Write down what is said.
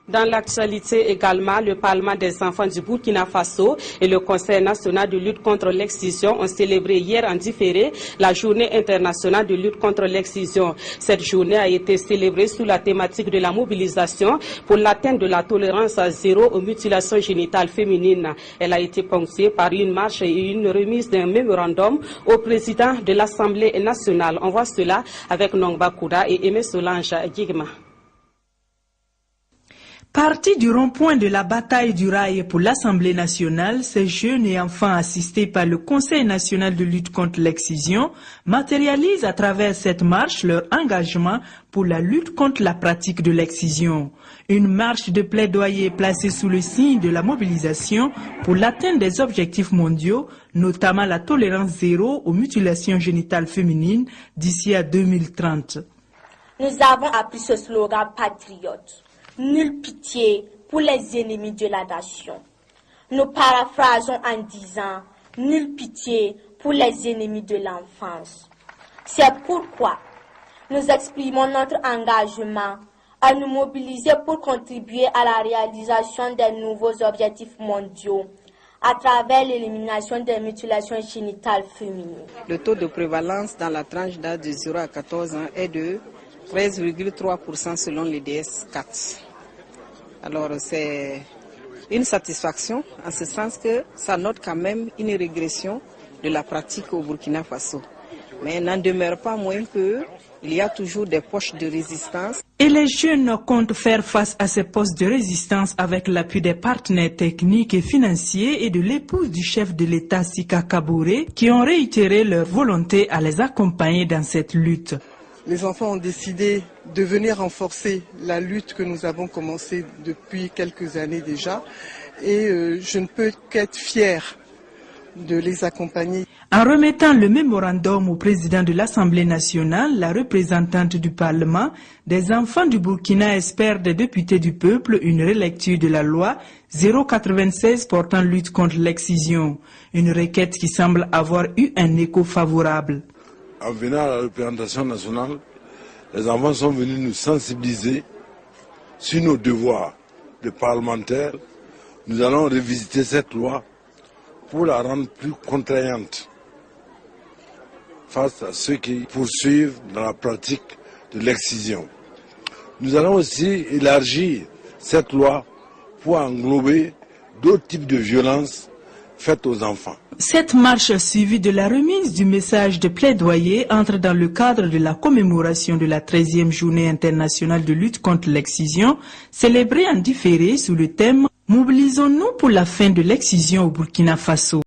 Dans l'actualité également, le Parlement des enfants du Burkina Faso et le Conseil national de lutte contre l'excision ont célébré hier en différé la journée internationale de lutte contre l'excision. Cette journée a été célébrée sous la thématique de la mobilisation pour l'atteinte de la tolérance zéro aux mutilations génitales féminines. Elle a été ponctuée par une marche et une remise d'un mémorandum au président de l'Assemblée nationale. On voit cela avec Nongba Kouda et Aimé Solange Guigma. Parti du rond-point de la bataille du rail pour l'Assemblée nationale, ces jeunes et enfants assistés par le Conseil national de lutte contre l'excision matérialisent à travers cette marche leur engagement pour la lutte contre la pratique de l'excision. Une marche de plaidoyer placée sous le signe de la mobilisation pour l'atteinte des objectifs mondiaux, notamment la tolérance zéro aux mutilations génitales féminines d'ici à 2030. Nous avons appris ce slogan patriote. Nulle pitié pour les ennemis de la nation. Nous paraphrasons en disant nulle pitié pour les ennemis de l'enfance. C'est pourquoi nous exprimons notre engagement à nous mobiliser pour contribuer à la réalisation des nouveaux objectifs mondiaux à travers l'élimination des mutilations génitales féminines. Le taux de prévalence dans la tranche d'âge de 0 à 14 ans est de 13,3% selon l'IDS 4. Alors c'est une satisfaction en ce sens que ça note quand même une régression de la pratique au Burkina Faso. Mais il n'en demeure pas moins qu'il y a toujours des poches de résistance. Et les jeunes comptent faire face à ces postes de résistance avec l'appui des partenaires techniques et financiers et de l'épouse du chef de l'État Sika Kaboré qui ont réitéré leur volonté à les accompagner dans cette lutte. Les enfants ont décidé de venir renforcer la lutte que nous avons commencée depuis quelques années déjà et je ne peux qu'être fière de les accompagner. En remettant le mémorandum au président de l'Assemblée nationale, la représentante du Parlement, des enfants du Burkina espèrent des députés du peuple une relecture de la loi 096 portant lutte contre l'excision, une requête qui semble avoir eu un écho favorable. En venant à la représentation nationale, les enfants sont venus nous sensibiliser sur nos devoirs de parlementaires. Nous allons revisiter cette loi pour la rendre plus contraignante face à ceux qui poursuivent dans la pratique de l'excision. Nous allons aussi élargir cette loi pour englober d'autres types de violences faites aux enfants. Cette marche suivie de la remise du message de plaidoyer entre dans le cadre de la commémoration de la 13e journée internationale de lutte contre l'excision, célébrée en différé sous le thème « Mobilisons-nous pour la fin de l'excision au Burkina Faso ».